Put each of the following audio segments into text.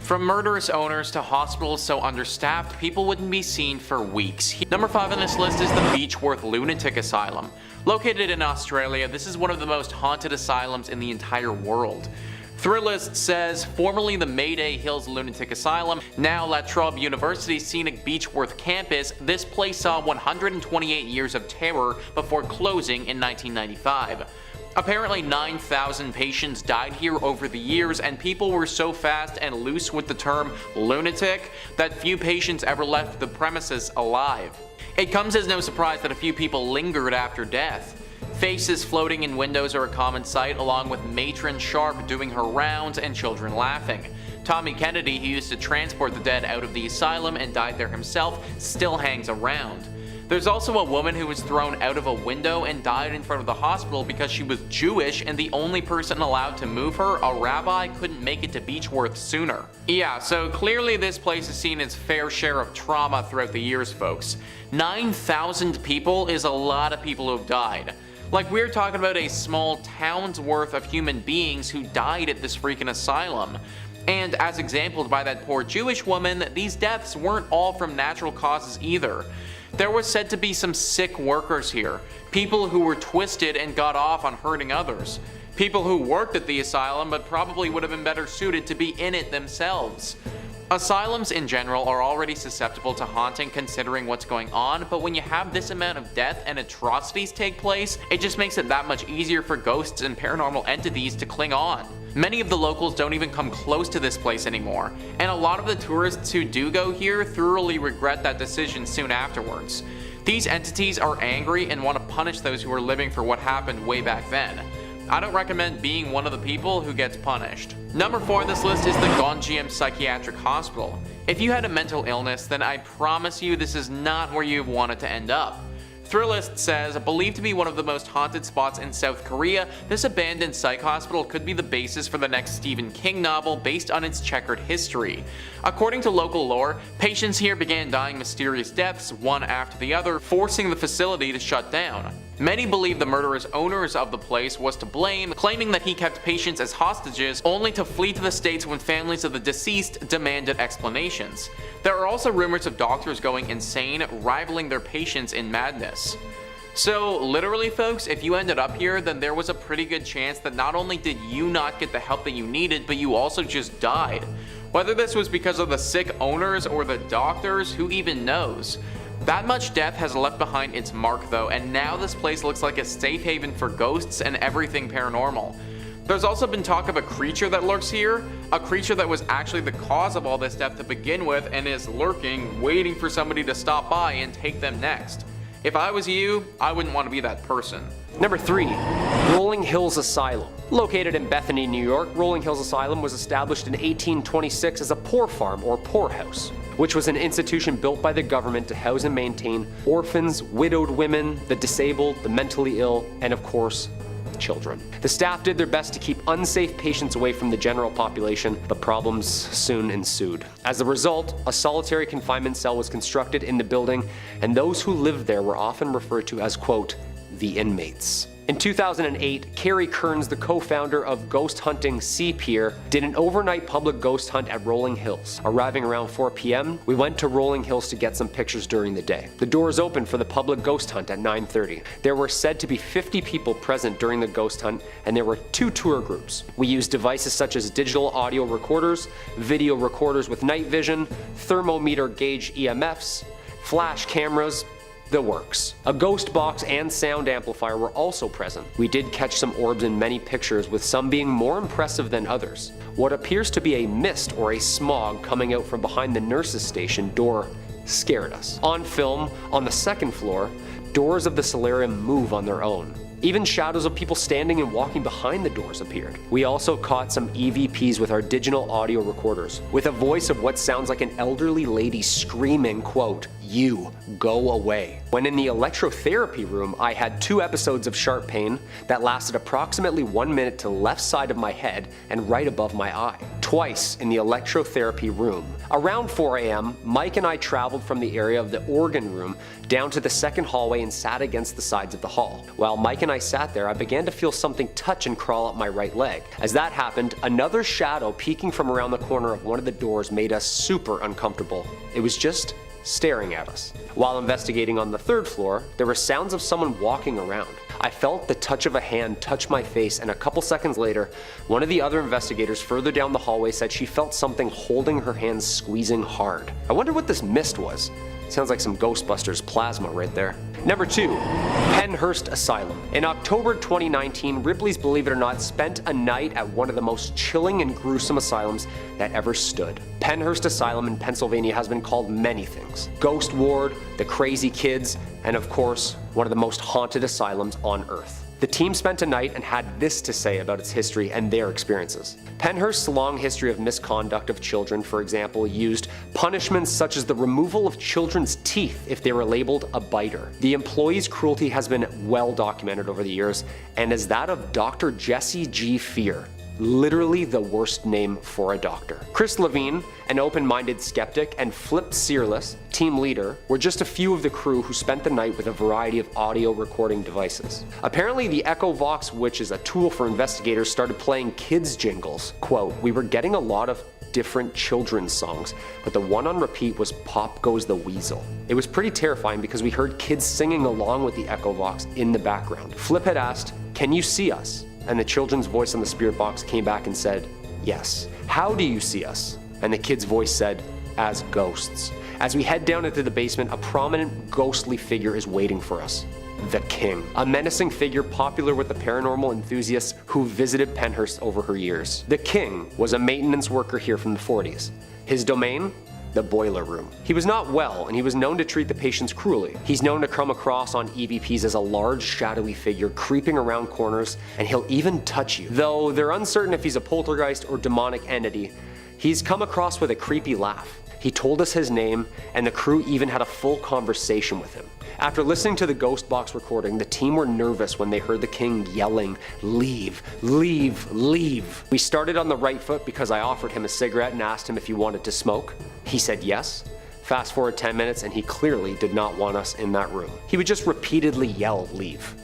From murderous owners to hospitals so understaffed, people wouldn't be seen for weeks. Number 5 on this list is the Beechworth Lunatic Asylum. Located in Australia, this is one of the most haunted asylums in the entire world. Thrillist says, formerly the Mayday Hills Lunatic Asylum, now La Trobe University's scenic Beechworth campus, this place saw 128 years of terror before closing in 1995. Apparently 9,000 patients died here over the years, and people were so fast and loose with the term lunatic that few patients ever left the premises alive. It comes as no surprise that a few people lingered after death. Faces floating in windows are a common sight, along with Matron Sharp doing her rounds and children laughing. Tommy Kennedy, who used to transport the dead out of the asylum and died there himself, still hangs around. There's also a woman who was thrown out of a window and died in front of the hospital because she was Jewish and the only person allowed to move her, a rabbi, couldn't make it to Beechworth sooner. Yeah, so clearly this place has seen its fair share of trauma throughout the years, folks. 9,000 people is a lot of people who have died. Like, we're talking about a small town's worth of human beings who died at this freaking asylum. And as exampled by that poor Jewish woman, these deaths weren't all from natural causes either. There was said to be some sick workers here, people who were twisted and got off on hurting others, people who worked at the asylum but probably would have been better suited to be in it themselves. Asylums in general are already susceptible to haunting considering what's going on, but when you have this amount of death and atrocities take place, it just makes it that much easier for ghosts and paranormal entities to cling on. Many of the locals don't even come close to this place anymore, and a lot of the tourists who do go here thoroughly regret that decision soon afterwards. These entities are angry and want to punish those who are living for what happened way back then. I don't recommend being one of the people who gets punished. Number 4 on this list is the Gonjiam Psychiatric Hospital. If you had a mental illness, then I promise you this is not where you wanted to end up. Thrillist says, believed to be one of the most haunted spots in South Korea, this abandoned psych hospital could be the basis for the next Stephen King novel based on its checkered history. According to local lore, patients here began dying mysterious deaths one after the other, forcing the facility to shut down. Many believe the murderous owners of the place was to blame, claiming that he kept patients as hostages, only to flee to the States when families of the deceased demanded explanations. There are also rumors of doctors going insane, rivaling their patients in madness. So literally folks, if you ended up here, then there was a pretty good chance that not only did you not get the help that you needed, but you also just died. Whether this was because of the sick owners or the doctors, who even knows? That much death has left behind its mark though, and now this place looks like a safe haven for ghosts and everything paranormal. There's also been talk of a creature that lurks here, a creature that was actually the cause of all this death to begin with and is lurking, waiting for somebody to stop by and take them next. If I was you, I wouldn't want to be that person. Number 3. Rolling Hills Asylum. Located in Bethany, New York, Rolling Hills Asylum was established in 1826 as a poor farm or poorhouse, which was an institution built by the government to house and maintain orphans, widowed women, the disabled, the mentally ill, and of course, children. The staff did their best to keep unsafe patients away from the general population, but problems soon ensued. As a result, a solitary confinement cell was constructed in the building, and those who lived there were often referred to as, quote, the inmates. In 2008, Carrie Kearns, the co-founder of ghost hunting Sea Pier, did an overnight public ghost hunt at Rolling Hills. Arriving around 4 p.m., we went to Rolling Hills to get some pictures during the day. The doors opened for the public ghost hunt at 9:30. There were said to be 50 people present during the ghost hunt, and there were 2 tour groups. We used devices such as digital audio recorders, video recorders with night vision, thermometer gauge EMFs, flash cameras, the works. A ghost box and sound amplifier were also present. We did catch some orbs in many pictures, with some being more impressive than others. What appears to be a mist or a smog coming out from behind the nurse's station door scared us. On film, on the 2nd floor, doors of the solarium move on their own. Even shadows of people standing and walking behind the doors appeared. We also caught some EVPs with our digital audio recorders, with a voice of what sounds like an elderly lady screaming, quote, You go away. When in the electrotherapy room, I had 2 episodes of sharp pain that lasted approximately 1 minute to the left side of my head and right above my eye. Twice in the electrotherapy room. Around 4 a.m., Mike and I traveled from the area of the organ room down to the second hallway and sat against the sides of the hall. While Mike and I sat there, I began to feel something touch and crawl up my right leg. As that happened, another shadow peeking from around the corner of one of the doors made us super uncomfortable. It was just staring at us. While investigating on the 3rd floor, there were sounds of someone walking around. I felt the touch of a hand touch my face, and a couple seconds later, one of the other investigators further down the hallway said she felt something holding her hands squeezing hard. I wonder what this mist was. Sounds like some Ghostbusters plasma right there. Number 2, Penhurst Asylum. In October 2019, Ripley's Believe It or Not spent a night at one of the most chilling and gruesome asylums that ever stood. Penhurst Asylum in Pennsylvania has been called many things. Ghost Ward, the Crazy Kids, and of course, one of the most haunted asylums on Earth. The team spent a night and had this to say about its history and their experiences. Penhurst's long history of misconduct of children, for example, used punishments such as the removal of children's teeth if they were labeled a biter. The employees' cruelty has been well documented over the years, and is that of Dr. Jesse G. Fear. Literally the worst name for a doctor. Chris Levine, an open-minded skeptic, and Flip Searless, team leader, were just a few of the crew who spent the night with a variety of audio recording devices. Apparently, the Echo Vox, which is a tool for investigators, started playing kids' jingles. Quote, "We were getting a lot of different children's songs, but the one on repeat was Pop Goes the Weasel. It was pretty terrifying because we heard kids singing along with the Echo Vox in the background." Flip had asked, "Can you see us?" And the children's voice on the spirit box came back and said, "Yes." "How do you see us?" And the kid's voice said, "As ghosts." As we head down into the basement, a prominent ghostly figure is waiting for us. The King. A menacing figure popular with the paranormal enthusiasts who visited Penhurst over her years. The King was a maintenance worker here from the 40s. His domain? The boiler room. He was not well, and he was known to treat the patients cruelly. He's known to come across on EVPs as a large, shadowy figure creeping around corners, and he'll even touch you. Though they're uncertain if he's a poltergeist or demonic entity, he's come across with a creepy laugh. He told us his name, and the crew even had a full conversation with him. After listening to the Ghost Box recording, the team were nervous when they heard the King yelling, "Leave, leave, leave." We started on the right foot because I offered him a cigarette and asked him if he wanted to smoke. He said yes. Fast forward 10 minutes and he clearly did not want us in that room. He would just repeatedly yell, "Leave."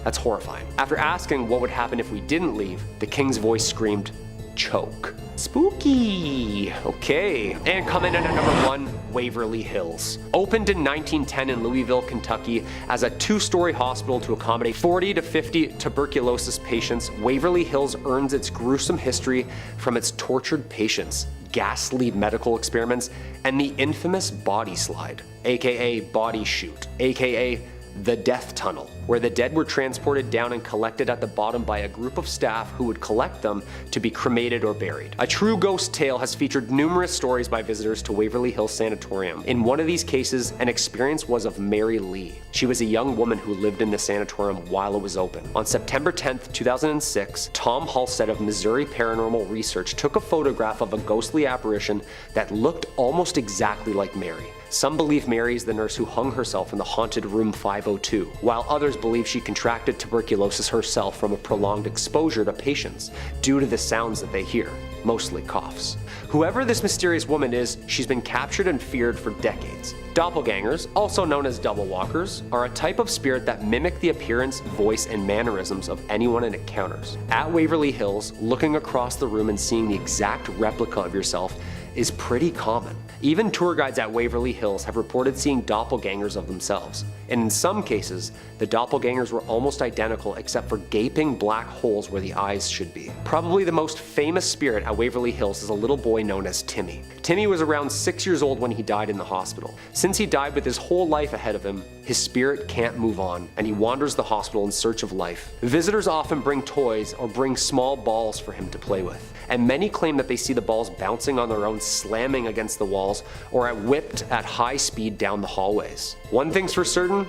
That's horrifying. After asking what would happen if we didn't leave, the King's voice screamed, "Choke." Spooky. Okay. And coming in at number 1, Waverly Hills. Opened in 1910 in Louisville, Kentucky as a 2-story hospital to accommodate 40 to 50 tuberculosis patients, Waverly Hills earns its gruesome history from its tortured patients, ghastly medical experiments, and the infamous body slide, aka body chute, aka the death tunnel, where the dead were transported down and collected at the bottom by a group of staff who would collect them to be cremated or buried. A true ghost tale has featured numerous stories by visitors to Waverly Hills Sanatorium. In one of these cases, an experience was of Mary Lee. She was a young woman who lived in the sanatorium while it was open. On September 10th, 2006, Tom Halstead of Missouri Paranormal Research took a photograph of a ghostly apparition that looked almost exactly like Mary. Some believe Mary is the nurse who hung herself in the haunted room 502, while others believe she contracted tuberculosis herself from a prolonged exposure to patients due to the sounds that they hear, mostly coughs. Whoever this mysterious woman is, she's been captured and feared for decades. Doppelgangers, also known as double walkers, are a type of spirit that mimic the appearance, voice, and mannerisms of anyone it encounters. At Waverly Hills, looking across the room and seeing the exact replica of yourself is pretty common. Even tour guides at Waverly Hills have reported seeing doppelgangers of themselves, and in some cases, the doppelgangers were almost identical except for gaping black holes where the eyes should be. Probably the most famous spirit at Waverly Hills is a little boy known as Timmy. Timmy was around 6 years old when he died in the hospital. Since he died with his whole life ahead of him, his spirit can't move on, and he wanders the hospital in search of life. Visitors often bring toys or bring small balls for him to play with, and many claim that they see the balls bouncing on their own, slamming against the walls, or whipped at high speed down the hallways. One thing's for certain,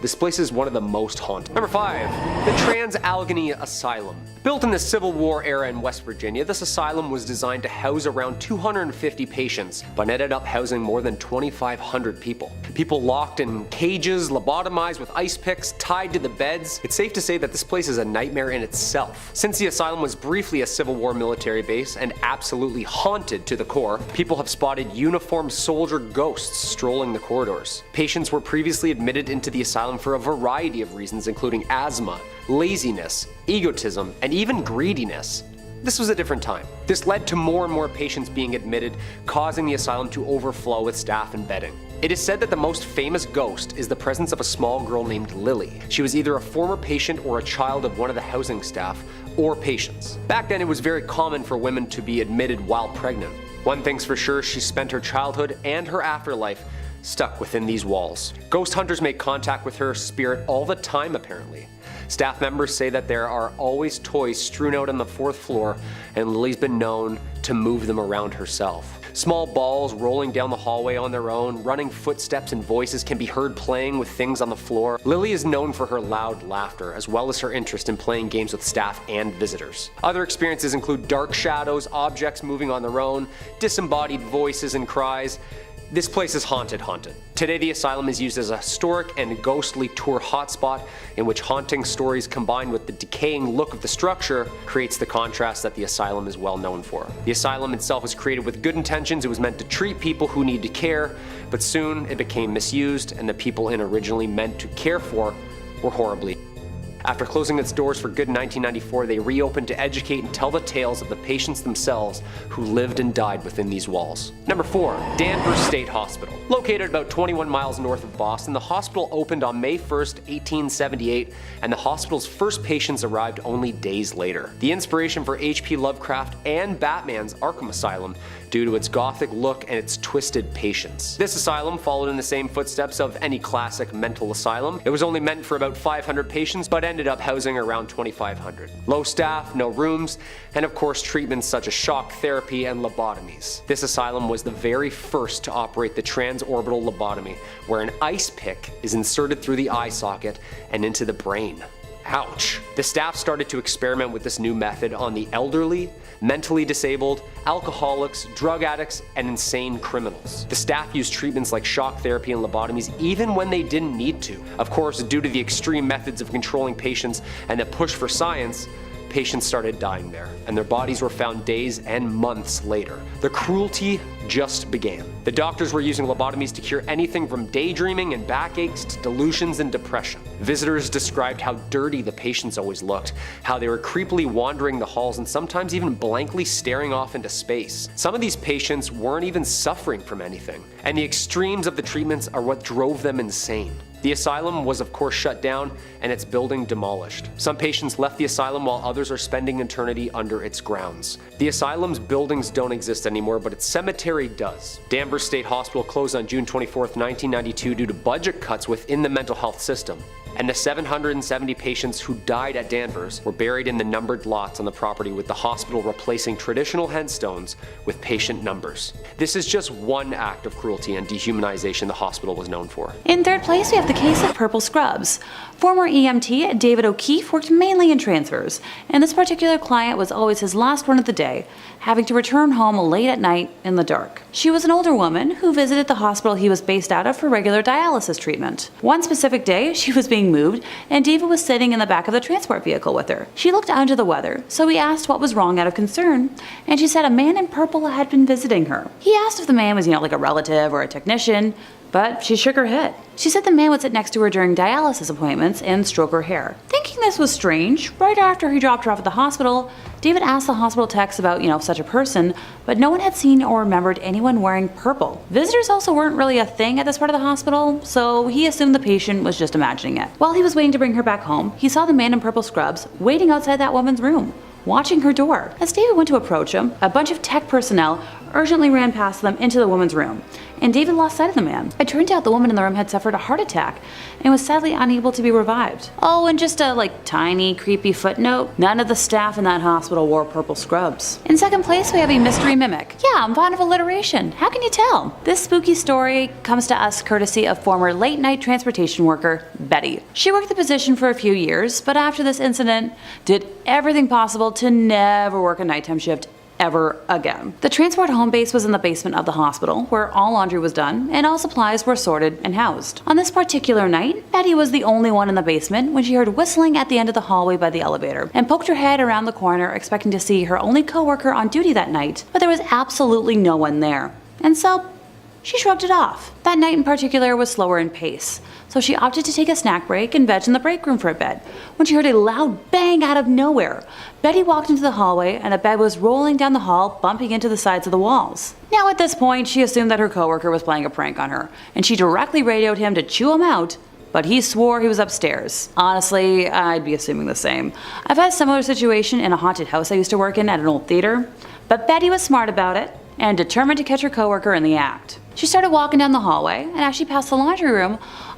This place is one of the most haunted. Number 5. The Trans-Allegheny Asylum. Built in the Civil War era in West Virginia, this asylum was designed to house around 250 patients, but ended up housing more than 2,500 people. People locked in cages, lobotomized with ice picks, tied to the beds. It's safe to say that this place is a nightmare in itself. Since the asylum was briefly a Civil War military base and absolutely haunted to the core, people have spotted uniformed soldier ghosts strolling the corridors. Patients were previously admitted into the asylum for a variety of reasons, including asthma, laziness, egotism, and even greediness. This was a different time. This led to more and more patients being admitted, causing the asylum to overflow with staff and bedding. It is said that the most famous ghost is the presence of a small girl named Lily. She was either a former patient or a child of one of the housing staff or patients. Back then, it was very common for women to be admitted while pregnant. One thing's for sure, she spent her childhood and her afterlife stuck within these walls. Ghost hunters make contact with her spirit all the time, apparently. Staff members say that there are always toys strewn out on the 4th floor, and Lily's been known to move them around herself. Small balls rolling down the hallway on their own, running footsteps and voices can be heard playing with things on the floor. Lily is known for her loud laughter, as well as her interest in playing games with staff and visitors. Other experiences include dark shadows, objects moving on their own, disembodied voices and cries. This place is haunted. Today the asylum is used as a historic and ghostly tour hotspot in which haunting stories combined with the decaying look of the structure creates the contrast that the asylum is well known for. The asylum itself was created with good intentions. It was meant to treat people who needed care, but soon it became misused and the people it originally meant to care for were horribly. After closing its doors for good in 1994, they reopened to educate and tell the tales of the patients themselves who lived and died within these walls. Number 4. Danvers State Hospital. Located about 21 miles north of Boston, the hospital opened on May 1st, 1878, and the hospital's first patients arrived only days later. The inspiration for H.P. Lovecraft and Batman's Arkham Asylum due to its gothic look and its twisted patients. This asylum followed in the same footsteps of any classic mental asylum. It was only meant for about 500 patients, but ended up housing around 2,500. Low staff, no rooms, and of course treatments such as shock therapy and lobotomies. This asylum was the very first to operate the transorbital lobotomy, where an ice pick is inserted through the eye socket and into the brain. Ouch. The staff started to experiment with this new method on the elderly, mentally disabled, alcoholics, drug addicts, and insane criminals. The staff used treatments like shock therapy and lobotomies even when they didn't need to. Of course, due to the extreme methods of controlling patients and the push for science, patients started dying there, and their bodies were found days and months later. The cruelty just began. The doctors were using lobotomies to cure anything from daydreaming and backaches to delusions and depression. Visitors described how dirty the patients always looked, how they were creepily wandering the halls and sometimes even blankly staring off into space. Some of these patients weren't even suffering from anything, and the extremes of the treatments are what drove them insane. The asylum was of course shut down and its building demolished. Some patients left the asylum while others are spending eternity under its grounds. The asylum's buildings don't exist anymore, but its cemetery does. Danvers State Hospital closed on June 24, 1992 due to budget cuts within the mental health system. And the 770 patients who died at Danvers were buried in the numbered lots on the property, with the hospital replacing traditional headstones with patient numbers. This is just one act of cruelty and dehumanization the hospital was known for. In third place, we have the case of purple scrubs. Former EMT David O'Keefe worked mainly in transfers, and this particular client was always his last one of the day, having to return home late at night in the dark. She was an older woman who visited the hospital he was based out of for regular dialysis treatment. One specific day, she was being moved, and David was sitting in the back of the transport vehicle with her. She looked under the weather, so he asked what was wrong out of concern, and she said a man in purple had been visiting her. He asked if the man was, like a relative or a technician, but she shook her head. She said the man would sit next to her during dialysis appointments and stroke her hair. Thinking this was strange, right after he dropped her off at the hospital, David asked the hospital techs about, such a person, but no one had seen or remembered anyone wearing purple. Visitors also weren't really a thing at this part of the hospital, so he assumed the patient was just imagining it. While he was waiting to bring her back home, he saw the man in purple scrubs waiting outside that woman's room, watching her door. As David went to approach him, a bunch of tech personnel urgently ran past them into the woman's room, and David lost sight of the man. It turned out the woman in the room had suffered a heart attack and was sadly unable to be revived. Oh, and just a tiny creepy footnote, none of the staff in that hospital wore purple scrubs. In second place, we have a mystery mimic. Yeah, I'm fond of alliteration. How can you tell? This spooky story comes to us courtesy of former late-night transportation worker Betty. She worked the position for a few years, but after this incident, did everything possible to never work a nighttime shift ever again. The transport home base was in the basement of the hospital, where all laundry was done and all supplies were sorted and housed. On this particular night, Betty was the only one in the basement when she heard whistling at the end of the hallway by the elevator and poked her head around the corner expecting to see her only coworker on duty that night, but there was absolutely no one there. And so, she shrugged it off. That night in particular was slower in pace, so she opted to take a snack break and veg in the break room for a bit, when she heard a loud bang out of nowhere. Betty walked into the hallway and a bed was rolling down the hall, bumping into the sides of the walls. Now at this point, she assumed that her coworker was playing a prank on her, and she directly radioed him to chew him out, but he swore he was upstairs. Honestly, I'd be assuming the same. I've had a similar situation in a haunted house I used to work in at an old theater, but Betty was smart about it and determined to catch her coworker in the act. She started walking down the hallway, and as she passed the laundry room,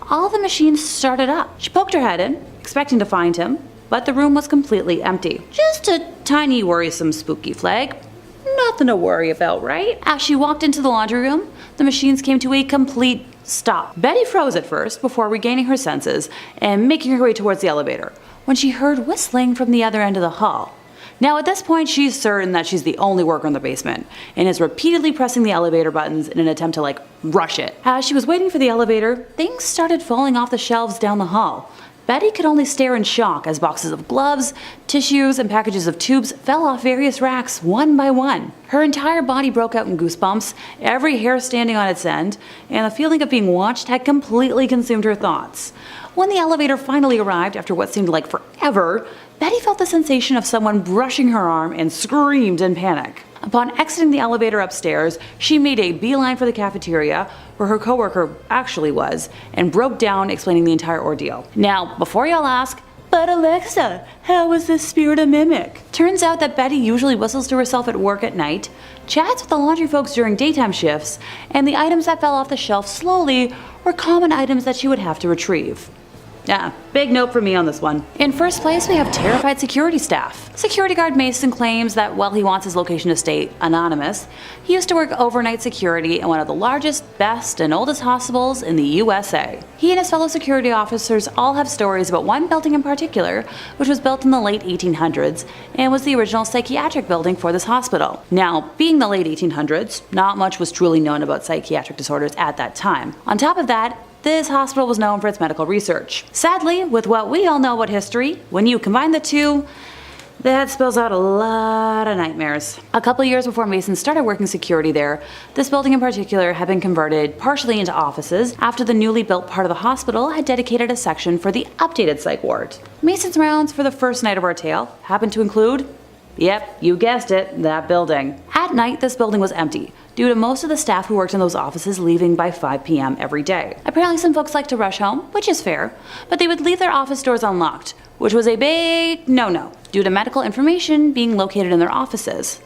all the machines started up. She poked her head in, expecting to find him, but the room was completely empty. Just a tiny worrisome spooky flag. Nothing to worry about, right? As she walked into the laundry room, the machines came to a complete stop. Betty froze at first before regaining her senses and making her way towards the elevator, when she heard whistling from the other end of the hall. Now at this point, she's certain that she's the only worker in the basement and is repeatedly pressing the elevator buttons in an attempt to rush it. As she was waiting for the elevator, things started falling off the shelves down the hall. Betty could only stare in shock as boxes of gloves, tissues, and packages of tubes fell off various racks one by one. Her entire body broke out in goosebumps, every hair standing on its end, and the feeling of being watched had completely consumed her thoughts. When the elevator finally arrived after what seemed like forever, Betty felt the sensation of someone brushing her arm and screamed in panic. Upon exiting the elevator upstairs, she made a beeline for the cafeteria, where her coworker actually was, and broke down explaining the entire ordeal. Now, before y'all ask, but Alexa, how was this spirit a mimic? Turns out that Betty usually whistles to herself at work at night, chats with the laundry folks during daytime shifts, and the items that fell off the shelf slowly were common items that she would have to retrieve. Yeah, big note for me on this one. In first place, we have terrified security staff. Security guard Mason claims that while he wants his location to stay anonymous, he used to work overnight security in one of the largest, best, and oldest hospitals in the USA. He and his fellow security officers all have stories about one building in particular, which was built in the late 1800s and was the original psychiatric building for this hospital. Now, being the late 1800s, not much was truly known about psychiatric disorders at that time. On top of that, this hospital was known for its medical research. Sadly, with what we all know about history, when you combine the two, that spells out a lot of nightmares. A couple years before Mason started working security there, this building in particular had been converted partially into offices after the newly built part of the hospital had dedicated a section for the updated psych ward. Mason's rounds for the first night of our tale happened to include, yep, you guessed it, that building. At night, this building was empty, due to most of the staff who worked in those offices leaving by 5 p.m. every day. Apparently some folks like to rush home, which is fair, but they would leave their office doors unlocked, which was a big no-no, due to medical information being located in their offices.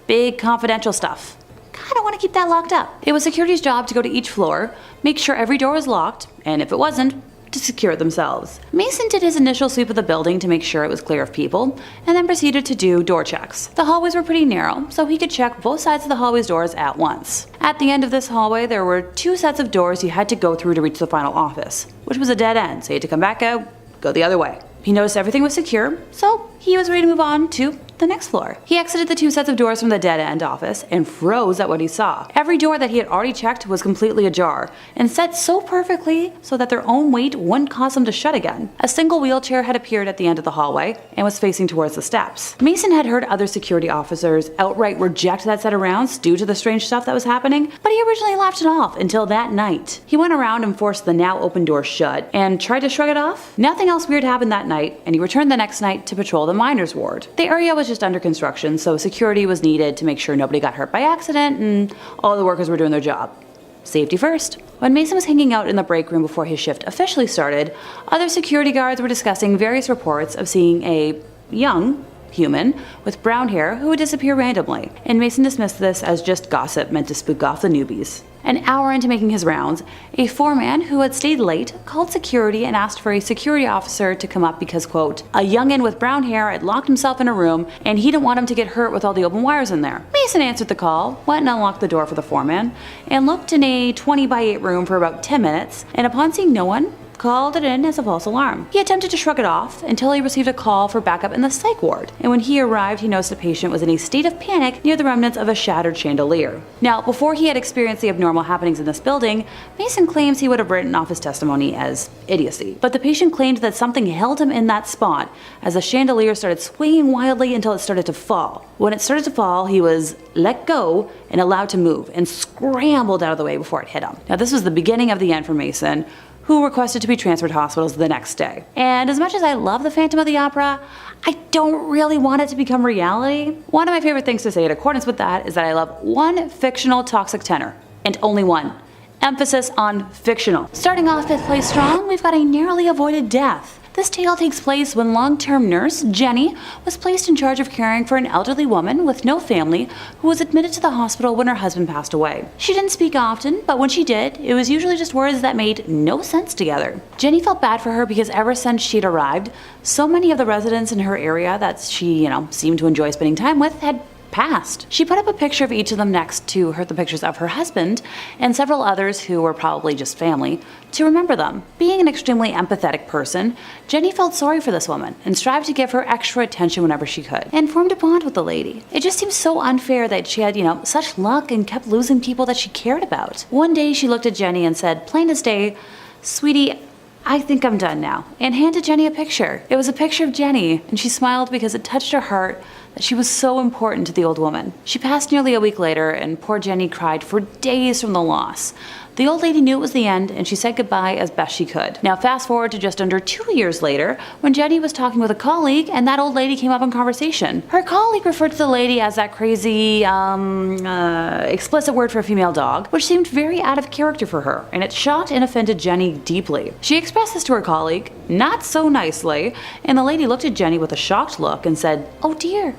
Big confidential stuff. Kinda want to keep that locked up. It was security's job to go to each floor, make sure every door was locked, and if it wasn't, to secure it themselves. Mason did his initial sweep of the building to make sure it was clear of people, and then proceeded to do door checks. The hallways were pretty narrow, so he could check both sides of the hallway's doors at once. At the end of this hallway, there were 2 sets of doors you had to go through to reach the final office, which was a dead end, so you had to come back out, go the other way. He noticed everything was secure, so he was ready to move on to the next floor. He exited the 2 sets of doors from the dead-end office and froze at what he saw. Every door that he had already checked was completely ajar, and set so perfectly so that their own weight wouldn't cause them to shut again. A single wheelchair had appeared at the end of the hallway and was facing towards the steps. Mason had heard other security officers outright reject that set of rounds due to the strange stuff that was happening, but he originally laughed it off until that night. He went around and forced the now open door shut and tried to shrug it off. Nothing else weird happened that night, and he returned the next night to patrol the miners' ward. The area was just under construction, so security was needed to make sure nobody got hurt by accident and all the workers were doing their job. Safety first. When Mason was hanging out in the break room before his shift officially started, other security guards were discussing various reports of seeing a young, human, with brown hair who would disappear randomly, and Mason dismissed this as just gossip meant to spook off the newbies. An hour into making his rounds, a foreman who had stayed late called security and asked for a security officer to come up because, quote, a youngin' with brown hair had locked himself in a room and he didn't want him to get hurt with all the open wires in there. Mason answered the call, went and unlocked the door for the foreman, and looked in a 20x8 room for about 10 minutes, and upon seeing no one, called it in as a false alarm. He attempted to shrug it off until he received a call for backup in the psych ward, and when he arrived, he noticed the patient was in a state of panic near the remnants of a shattered chandelier. Now, before he had experienced the abnormal happenings in this building, Mason claims he would have written off his testimony as idiocy, but the patient claimed that something held him in that spot as the chandelier started swinging wildly until it started to fall. When it started to fall, he was let go and allowed to move, and scrambled out of the way before it hit him. Now, this was the beginning of the end for Mason, who requested to be transferred to hospitals the next day. And as much as I love the Phantom of the Opera, I don't really want it to become reality. One of my favorite things to say in accordance with that is that I love one fictional toxic tenor, and only one. Emphasis on fictional. Starting off 5th place strong, we've got a narrowly avoided death. This tale takes place when long-term nurse Jenny was placed in charge of caring for an elderly woman with no family who was admitted to the hospital when her husband passed away. She didn't speak often, but when she did, it was usually just words that made no sense together. Jenny felt bad for her because ever since she'd arrived, so many of the residents in her area that she, seemed to enjoy spending time with had passed. She put up a picture of each of them next to the pictures of her husband and several others who were probably just family to remember them. Being an extremely empathetic person, Jenny felt sorry for this woman and strived to give her extra attention whenever she could, and formed a bond with the lady. It just seems so unfair that she had, such luck and kept losing people that she cared about. One day she looked at Jenny and said, plain as day, "Sweetie, I think I'm done now," and handed Jenny a picture. It was a picture of Jenny, and she smiled because it touched her heart that she was so important to the old woman. She passed nearly a week later, and poor Jenny cried for days from the loss. The old lady knew it was the end, and she said goodbye as best she could. Now fast forward to just under 2 years later, when Jenny was talking with a colleague, and that old lady came up in conversation. Her colleague referred to the lady as that crazy, explicit word for a female dog, which seemed very out of character for her, and it shocked and offended Jenny deeply. She expressed this to her colleague, not so nicely, and the lady looked at Jenny with a shocked look and said, "Oh dear,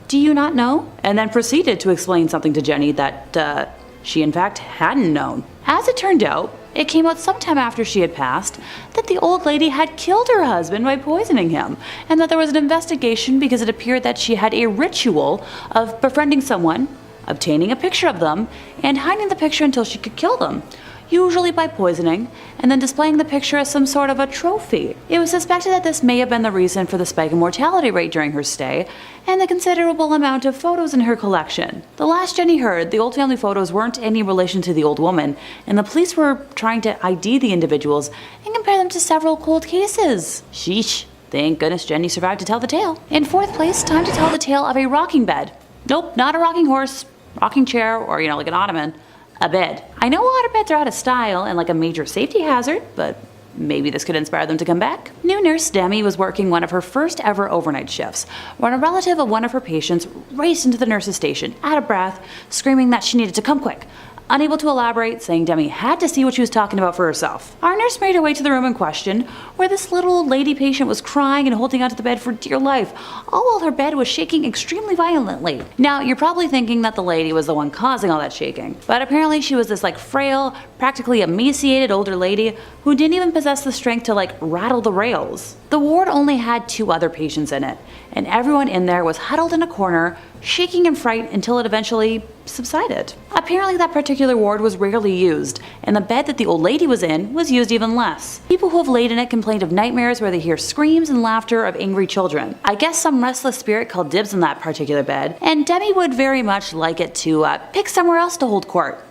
do you not know?" And then proceeded to explain something to Jenny that, she in fact hadn't known. As it turned out, it came out sometime after she had passed that the old lady had killed her husband by poisoning him, and that there was an investigation because it appeared that she had a ritual of befriending someone, obtaining a picture of them, and hiding the picture until she could kill them, usually by poisoning, and then displaying the picture as some sort of a trophy. It was suspected that this may have been the reason for the spike in mortality rate during her stay, and the considerable amount of photos in her collection. The last Jenny heard, the old family photos weren't any relation to the old woman, and the police were trying to ID the individuals and compare them to several cold cases. Sheesh. Thank goodness Jenny survived to tell the tale. In 4th place, time to tell the tale of a rocking bed. Nope, not a rocking horse, rocking chair, or like an ottoman. A bed. I know waterbeds are out of style and like a major safety hazard, but maybe this could inspire them to come back. New nurse Demi was working one of her first ever overnight shifts when a relative of one of her patients raced into the nurse's station, out of breath, screaming that she needed to come quick. Unable to elaborate, saying Demi had to see what she was talking about for herself. Our nurse made her way to the room in question, where this little old lady patient was crying and holding onto the bed for dear life, all while her bed was shaking extremely violently. Now, you're probably thinking that the lady was the one causing all that shaking, but apparently she was this frail, practically emaciated older lady who didn't even possess the strength to rattle the rails. The ward only had 2 other patients in it, and everyone in there was huddled in a corner, shaking in fright until it eventually subsided. Apparently that particular ward was rarely used, and the bed that the old lady was in was used even less. People who have laid in it complained of nightmares where they hear screams and laughter of angry children. I guess some restless spirit called dibs on that particular bed, and Demi would very much like it to pick somewhere else to hold court.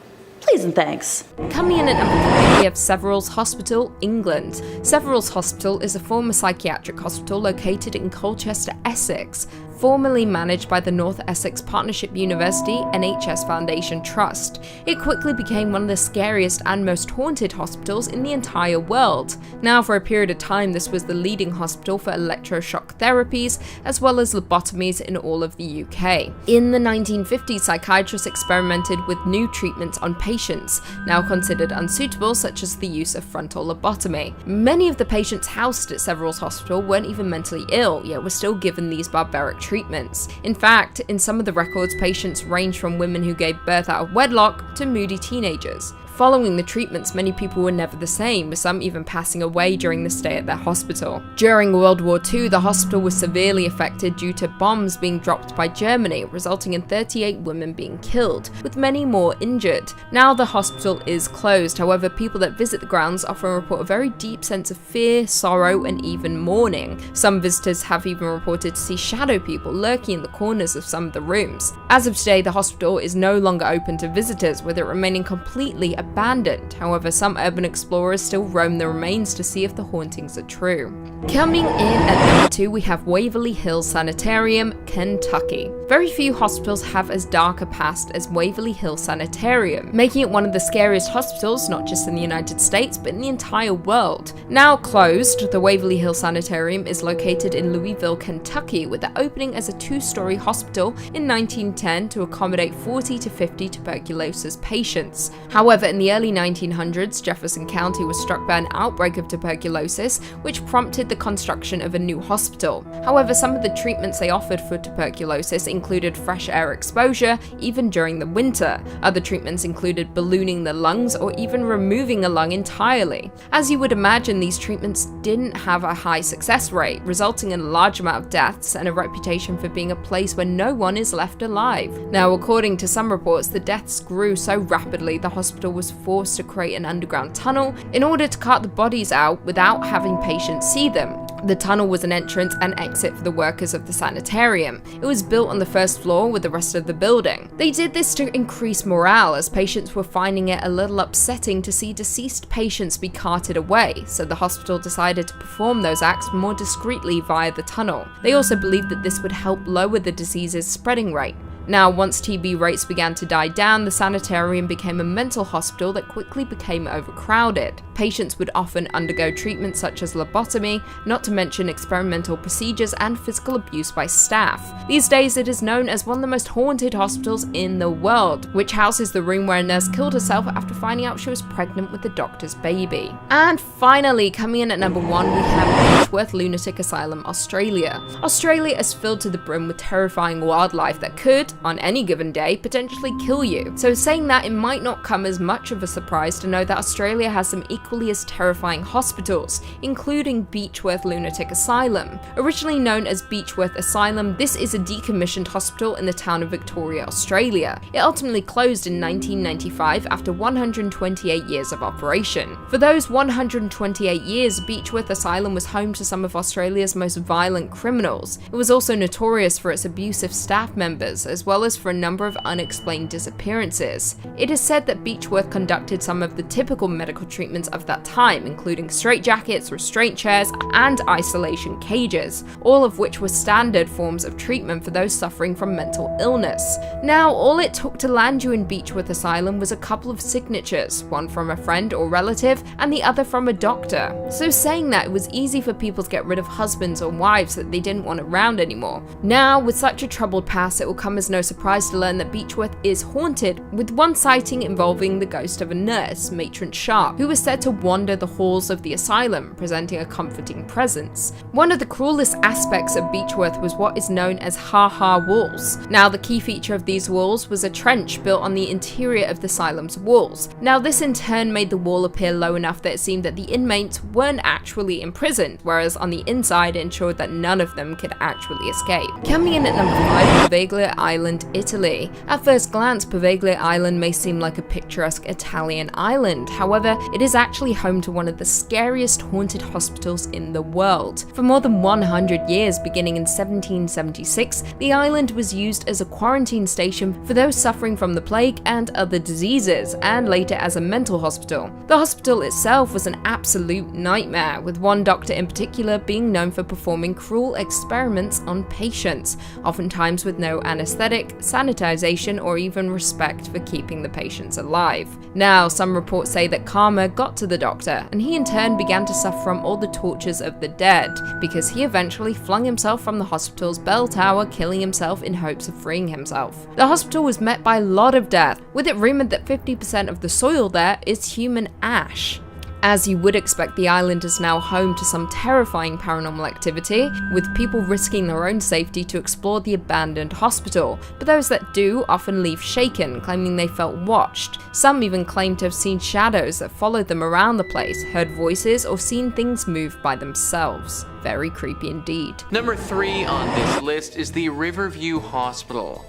Please and thanks. Coming in at number 3, we have Severals Hospital, England. Severals Hospital is a former psychiatric hospital located in Colchester, Essex, formerly managed by the North Essex Partnership University NHS Foundation Trust. It quickly became one of the scariest and most haunted hospitals in the entire world. Now, for a period of time, this was the leading hospital for electroshock therapies, as well as lobotomies in all of the UK. In the 1950s, psychiatrists experimented with new treatments on patients, now considered unsuitable, such as the use of frontal lobotomy. Many of the patients housed at Severals Hospital weren't even mentally ill, yet were still given these barbaric treatments. treatments. In fact, in some of the records, patients range from women who gave birth out of wedlock to moody teenagers. Following the treatments, many people were never the same, with some even passing away during the stay at their hospital. During World War II, the hospital was severely affected due to bombs being dropped by Germany, resulting in 38 women being killed, with many more injured. Now the hospital is closed, however, people that visit the grounds often report a very deep sense of fear, sorrow, and even mourning. Some visitors have even reported to see shadow people lurking in the corners of some of the rooms. As of today, the hospital is no longer open to visitors, with it remaining completely abandoned. However, some urban explorers still roam the remains to see if the hauntings are true. Coming in at number 2, we have Waverly Hills Sanatorium, Kentucky. Very few hospitals have as dark a past as Waverly Hills Sanatorium, making it one of the scariest hospitals, not just in the United States, but in the entire world. Now closed, the Waverly Hills Sanatorium is located in Louisville, Kentucky, with it opening as a 2-story hospital in 1910 to accommodate 40 to 50 tuberculosis patients. However, in the early 1900s, Jefferson County was struck by an outbreak of tuberculosis, which prompted the construction of a new hospital. However, some of the treatments they offered for tuberculosis included fresh air exposure, even during the winter. Other treatments included ballooning the lungs or even removing a lung entirely. As you would imagine, these treatments didn't have a high success rate, resulting in a large amount of deaths and a reputation for being a place where no one is left alive. Now, according to some reports, the deaths grew so rapidly the hospital was forced to create an underground tunnel in order to cart the bodies out without having patients see them. The tunnel was an entrance and exit for the workers of the sanatorium. It was built on the first floor with the rest of the building. They did this to increase morale, as patients were finding it a little upsetting to see deceased patients be carted away, so the hospital decided to perform those acts more discreetly via the tunnel. They also believed that this would help lower the disease's spreading rate. Now, once TB rates began to die down, the sanatorium became a mental hospital that quickly became overcrowded. Patients would often undergo treatments such as lobotomy, not to mention experimental procedures and physical abuse by staff. These days, it is known as one of the most haunted hospitals in the world, which houses the room where a nurse killed herself after finding out she was pregnant with the doctor's baby. And finally, coming in at number 1, we have Beechworth Lunatic Asylum, Australia. Australia is filled to the brim with terrifying wildlife that could, on any given day, potentially kill you. So saying that, it might not come as much of a surprise to know that Australia has some equally as terrifying hospitals, including Beechworth Lunatic Asylum. Originally known as Beechworth Asylum, this is a decommissioned hospital in the town of Victoria, Australia. It ultimately closed in 1995 after 128 years of operation. For those 128 years, Beechworth Asylum was home to some of Australia's most violent criminals. It was also notorious for its abusive staff members, as well as for a number of unexplained disappearances. It is said that Beechworth conducted some of the typical medical treatments of that time, including straitjackets, restraint chairs, and isolation cages, all of which were standard forms of treatment for those suffering from mental illness. Now, all it took to land you in Beechworth Asylum was a couple of signatures, one from a friend or relative, and the other from a doctor. So saying that, it was easy for people to get rid of husbands or wives that they didn't want around anymore. Now, with such a troubled past, it will come as no surprise to learn that Beechworth is haunted, with one sighting involving the ghost of a nurse, Matron Sharp, who was said to wander the halls of the asylum, presenting a comforting presence. One of the cruelest aspects of Beechworth was what is known as ha-ha walls. Now, the key feature of these walls was a trench built on the interior of the asylum's walls. Now, this in turn made the wall appear low enough that it seemed that the inmates weren't actually imprisoned, whereas on the inside it ensured that none of them could actually escape. Coming in at number 5, Poveglia Island, Italy. At first glance, Poveglia Island may seem like a picturesque Italian island. However, it is actually home to one of the scariest haunted hospitals in the world. For more than 100 years, beginning in 1776, the island was used as a quarantine station for those suffering from the plague and other diseases, and later as a mental hospital. The hospital itself was an absolute nightmare, with one doctor in particular being known for performing cruel experiments on patients, oftentimes with no anesthetic, sanitization, or even respect for keeping the patients alive. Now, some reports say that karma got to the doctor, and he in turn began to suffer from all the tortures of the dead, because he eventually flung himself from the hospital's bell tower, killing himself in hopes of freeing himself. The hospital was met by a lot of death, with it rumored that 50% of the soil there is human ash. As you would expect, the island is now home to some terrifying paranormal activity, with people risking their own safety to explore the abandoned hospital, but those that do often leave shaken, claiming they felt watched. Some even claim to have seen shadows that followed them around the place, heard voices, or seen things move by themselves. Very creepy indeed. Number 3 on this list is the Riverview Hospital.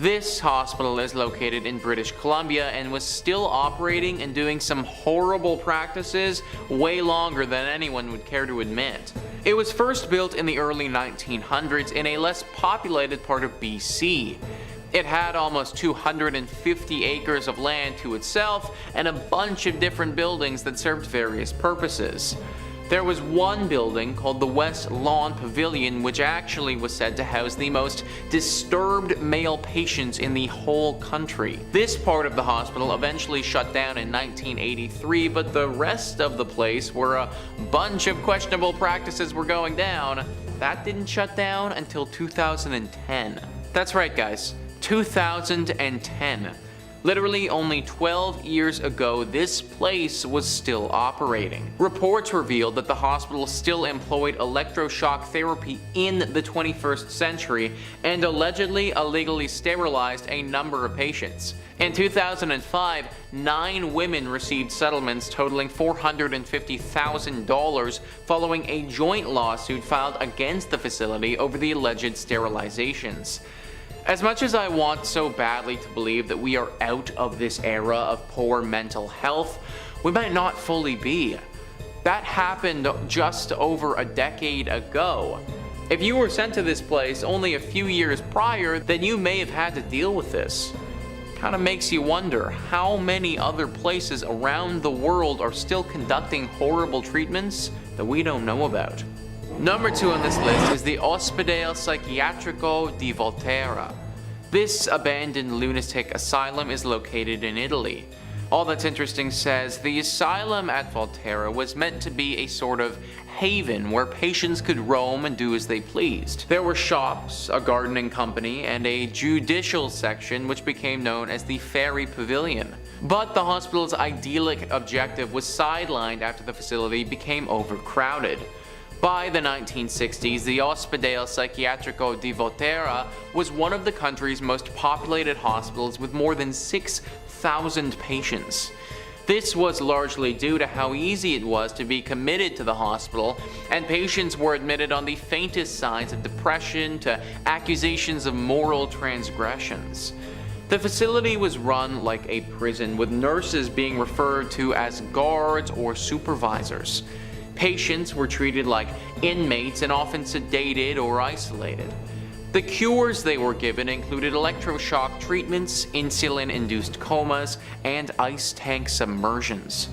This hospital is located in British Columbia and was still operating and doing some horrible practices way longer than anyone would care to admit. It was first built in the early 1900s in a less populated part of BC. It had almost 250 acres of land to itself and a bunch of different buildings that served various purposes. There was one building called the West Lawn Pavilion, which actually was said to house the most disturbed male patients in the whole country. This part of the hospital eventually shut down in 1983, but the rest of the place, where a bunch of questionable practices were going down, that didn't shut down until 2010. That's right, guys, 2010. Literally only 12 years ago, this place was still operating. Reports revealed that the hospital still employed electroshock therapy in the 21st century and allegedly illegally sterilized a number of patients. In 2005, 9 women received settlements totaling $450,000 following a joint lawsuit filed against the facility over the alleged sterilizations. As much as I want so badly to believe that we are out of this era of poor mental health, we might not fully be. That happened just over a decade ago. If you were sent to this place only a few years prior, then you may have had to deal with this. Kind of makes you wonder how many other places around the world are still conducting horrible treatments that we don't know about. Number 2 on this list is the Ospedale Psichiatrico di Volterra. This abandoned lunatic asylum is located in Italy. All That's Interesting says the asylum at Volterra was meant to be a sort of haven where patients could roam and do as they pleased. There were shops, a gardening company, and a judicial section which became known as the Ferry Pavilion. But the hospital's idyllic objective was sidelined after the facility became overcrowded. By the 1960s, the Ospedale Psichiatrico di Volterra was one of the country's most populated hospitals with more than 6,000 patients. This was largely due to how easy it was to be committed to the hospital, and patients were admitted on the faintest signs of depression to accusations of moral transgressions. The facility was run like a prison, with nurses being referred to as guards or supervisors. Patients were treated like inmates and often sedated or isolated. The cures they were given included electroshock treatments, insulin-induced comas, and ice tank submersions.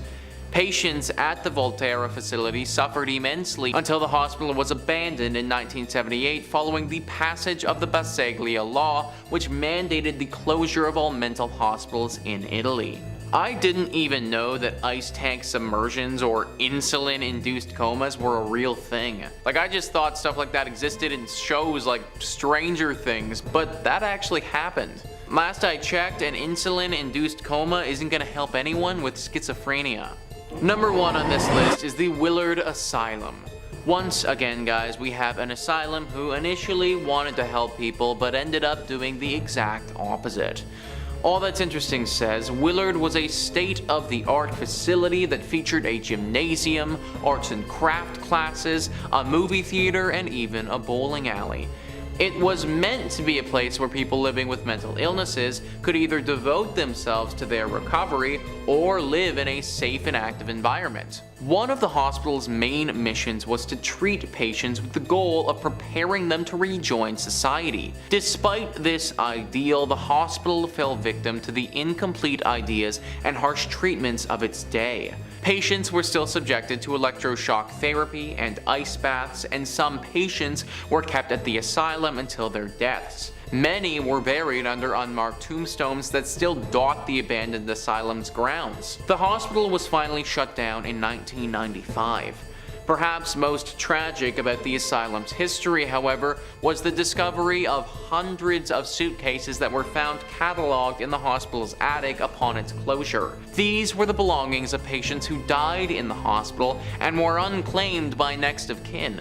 Patients at the Volterra facility suffered immensely until the hospital was abandoned in 1978 following the passage of the Bassaglia law, which mandated the closure of all mental hospitals in Italy. I didn't even know that ice tank submersions or insulin-induced comas were a real thing. Like, I just thought stuff like that existed in shows like Stranger Things, but that actually happened. Last I checked, an insulin-induced coma isn't gonna help anyone with schizophrenia. Number 1 on this list is the Willard Asylum. Once again, guys, we have an asylum who initially wanted to help people but ended up doing the exact opposite. All That's Interesting says Willard was a state-of-the-art facility that featured a gymnasium, arts and craft classes, a movie theater, and even a bowling alley. It was meant to be a place where people living with mental illnesses could either devote themselves to their recovery or live in a safe and active environment. One of the hospital's main missions was to treat patients with the goal of preparing them to rejoin society. Despite this ideal, the hospital fell victim to the incomplete ideas and harsh treatments of its day. Patients were still subjected to electroshock therapy and ice baths, and some patients were kept at the asylum until their deaths. Many were buried under unmarked tombstones that still dot the abandoned asylum's grounds. The hospital was finally shut down in 1995. Perhaps most tragic about the asylum's history, however, was the discovery of hundreds of suitcases that were found cataloged in the hospital's attic upon its closure. These were the belongings of patients who died in the hospital and were unclaimed by next of kin.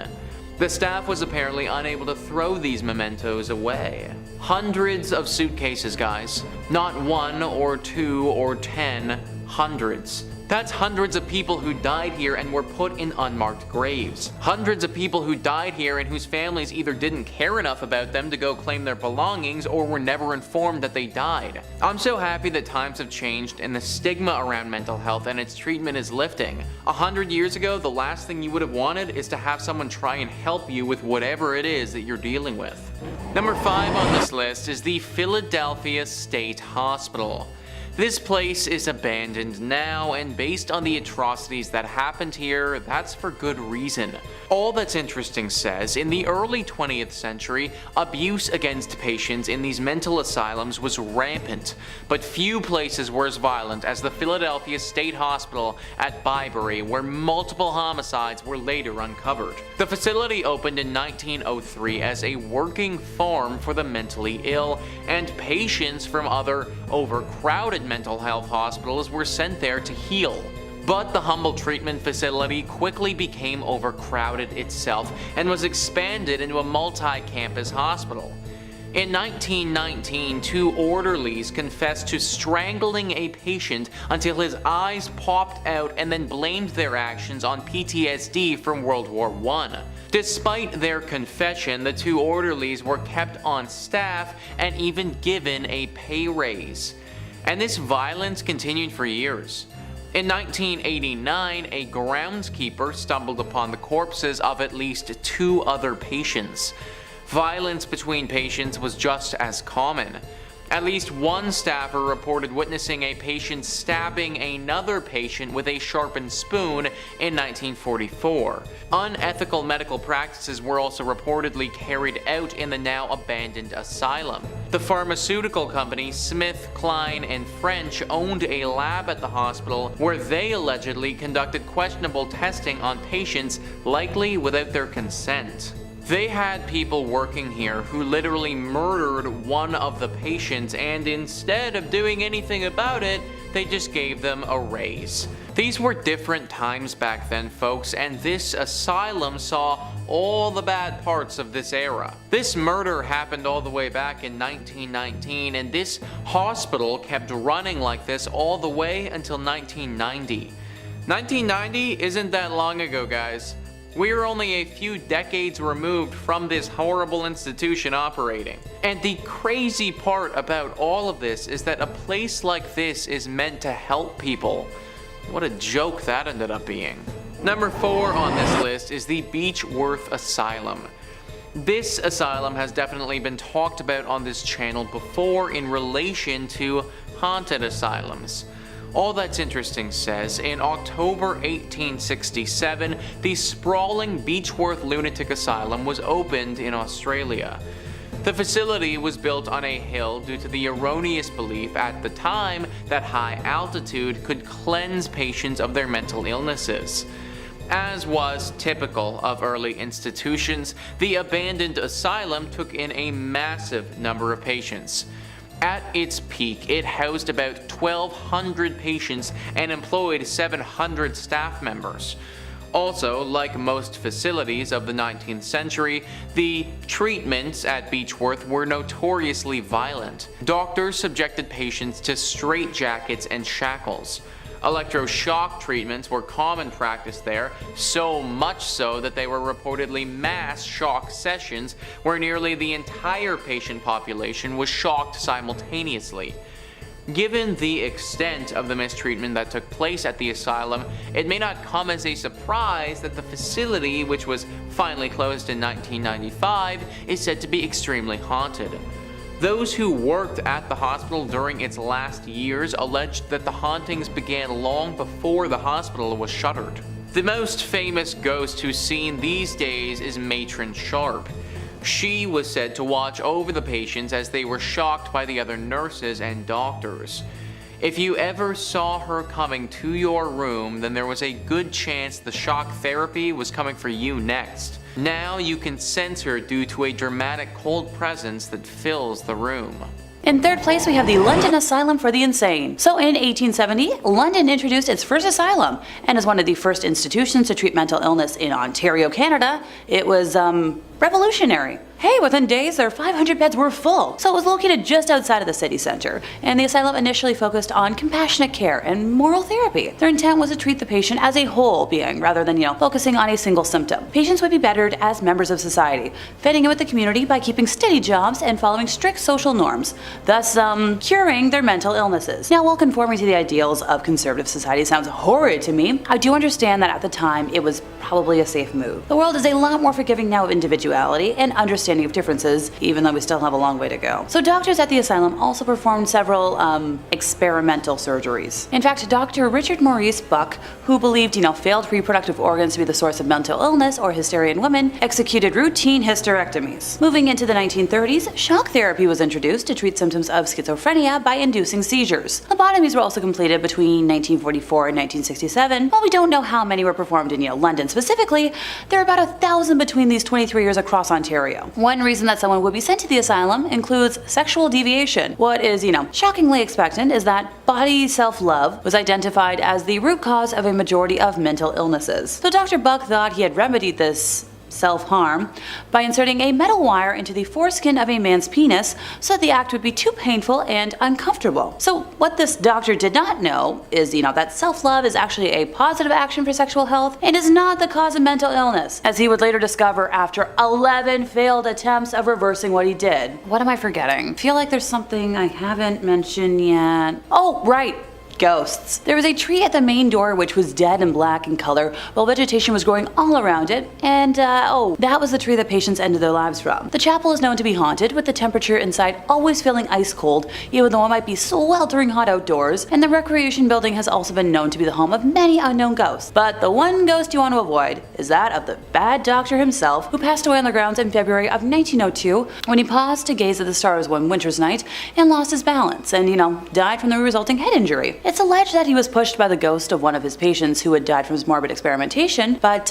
The staff was apparently unable to throw these mementos away. Hundreds of suitcases, guys. Not 1 or 2 or 10, hundreds. That's hundreds of people who died here and were put in unmarked graves. Hundreds of people who died here and whose families either didn't care enough about them to go claim their belongings or were never informed that they died. I'm so happy that times have changed and the stigma around mental health and its treatment is lifting. 100 years ago, the last thing you would have wanted is to have someone try and help you with whatever it is that you're dealing with. Number 5 on this list is the Philadelphia State Hospital. This place is abandoned now, and based on the atrocities that happened here, that's for good reason. All That's Interesting says, in the early 20th century, abuse against patients in these mental asylums was rampant, but few places were as violent as the Philadelphia State Hospital at Byberry, where multiple homicides were later uncovered. The facility opened in 1903 as a working farm for the mentally ill, and patients from other overcrowded mental health hospitals were sent there to heal. But the humble treatment facility quickly became overcrowded itself and was expanded into a multi-campus hospital. In 1919, 2 orderlies confessed to strangling a patient until his eyes popped out and then blamed their actions on PTSD from World War I. Despite their confession, the 2 orderlies were kept on staff and even given a pay raise. And this violence continued for years. In 1989, a groundskeeper stumbled upon the corpses of at least 2 other patients. Violence between patients was just as common. At least one staffer reported witnessing a patient stabbing another patient with a sharpened spoon in 1944. Unethical medical practices were also reportedly carried out in the now abandoned asylum. The pharmaceutical company Smith, Kline & French owned a lab at the hospital where they allegedly conducted questionable testing on patients, likely without their consent. They had people working here who literally murdered one of the patients, and instead of doing anything about it, they just gave them a raise. These were different times back then, folks, and this asylum saw all the bad parts of this era. This murder happened all the way back in 1919, and this hospital kept running like this all the way until 1990. 1990 isn't that long ago, guys. We are only a few decades removed from this horrible institution operating. And the crazy part about all of this is that a place like this is meant to help people. What a joke that ended up being. Number 4 on this list is the Beechworth Asylum. This asylum has definitely been talked about on this channel before in relation to haunted asylums. All That's Interesting says, in October 1867, the sprawling Beechworth Lunatic Asylum was opened in Australia. The facility was built on a hill due to the erroneous belief at the time that high altitude could cleanse patients of their mental illnesses. As was typical of early institutions, the abandoned asylum took in a massive number of patients. At its peak, it housed about 1,200 patients and employed 700 staff members. Also, like most facilities of the 19th century, the treatments at Beechworth were notoriously violent. Doctors subjected patients to straitjackets and shackles. Electroshock treatments were common practice there, so much so that they were reportedly mass shock sessions where nearly the entire patient population was shocked simultaneously. Given the extent of the mistreatment that took place at the asylum, it may not come as a surprise that the facility, which was finally closed in 1995, is said to be extremely haunted. Those who worked at the hospital during its last years alleged that the hauntings began long before the hospital was shuttered. The most famous ghost who's seen these days is Matron Sharp. She was said to watch over the patients as they were shocked by the other nurses and doctors. If you ever saw her coming to your room, then there was a good chance the shock therapy was coming for you next. Now you can sense her due to a dramatic cold presence that fills the room. In third place, we have the London Asylum for the Insane. So in 1870, London introduced its first asylum, and as one of the first institutions to treat mental illness in Ontario, Canada, it was, revolutionary. Hey, within days, their 500 beds were full. So it was located just outside of the city center, and the asylum initially focused on compassionate care and moral therapy. Their intent was to treat the patient as a whole being, rather than, focusing on a single symptom. Patients would be bettered as members of society, fitting in with the community by keeping steady jobs and following strict social norms, thus, curing their mental illnesses. Now, while conforming to the ideals of conservative society sounds horrid to me, I do understand that at the time it was probably a safe move. The world is a lot more forgiving now of individuality and understanding of differences, even though we still have a long way to go. So doctors at the asylum also performed several experimental surgeries. In fact, Dr. Richard Maurice Buck, who believed, failed reproductive organs to be the source of mental illness or hysteria in women, executed routine hysterectomies. Moving into the 1930s, shock therapy was introduced to treat symptoms of schizophrenia by inducing seizures. Lobotomies were also completed between 1944 and 1967. While we don't know how many were performed in, London specifically, there are about 1,000 between these 23 years across Ontario. One reason that someone would be sent to the asylum includes sexual deviation. What is, shockingly expectant is that body self-love was identified as the root cause of a majority of mental illnesses. So Dr. Buck thought he had remedied this self-harm by inserting a metal wire into the foreskin of a man's penis so that the act would be too painful and uncomfortable. So what this doctor did not know is, that self-love is actually a positive action for sexual health and is not the cause of mental illness, as he would later discover after 11 failed attempts of reversing what he did. What am I forgetting? Feel like there's something I haven't mentioned yet. Oh, right. Ghosts. There was a tree at the main door which was dead and black in color, while vegetation was growing all around it, and that was the tree that patients ended their lives from. The chapel is known to be haunted, with the temperature inside always feeling ice cold, even though it might be sweltering hot outdoors, and the recreation building has also been known to be the home of many unknown ghosts. But the one ghost you want to avoid is that of the bad doctor himself, who passed away on the grounds in February of 1902 when he paused to gaze at the stars one winter's night and lost his balance and, died from the resulting head injury. It's alleged that he was pushed by the ghost of one of his patients who had died from his morbid experimentation, but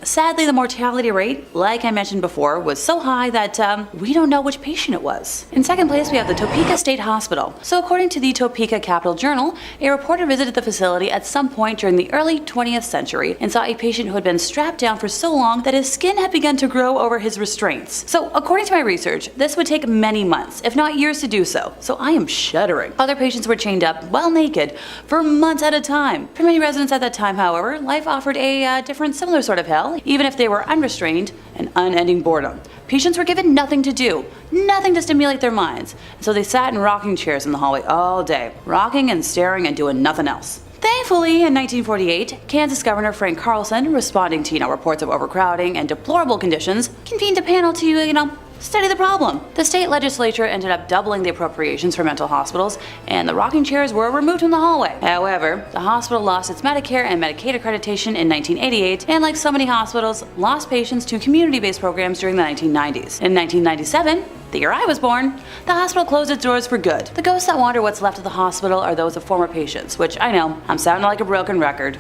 sadly the mortality rate, like I mentioned before, was so high that we don't know which patient it was. In second place, we have the Topeka State Hospital. So according to the Topeka Capital Journal, a reporter visited the facility at some point during the early 20th century and saw a patient who had been strapped down for so long that his skin had begun to grow over his restraints. So according to my research, this would take many months, if not years, to do so. So I am shuddering. Other patients were chained up, well naked, for months at a time. For many residents at that time, however, life offered a different similar sort of hell, even if they were unrestrained and unending boredom. Patients were given nothing to do, nothing to stimulate their minds, and so they sat in rocking chairs in the hallway all day, rocking and staring and doing nothing else. Thankfully, in 1948, Kansas Governor Frank Carlson, responding to reports of overcrowding and deplorable conditions, convened a panel to study the problem. The state legislature ended up doubling the appropriations for mental hospitals, and the rocking chairs were removed from the hallway. However, the hospital lost its Medicare and Medicaid accreditation in 1988, and like so many hospitals, lost patients to community-based programs during the 1990s. In 1997, the year I was born, the hospital closed its doors for good. The ghosts that wander what's left of the hospital are those of former patients, which I know, I'm sounding like a broken record.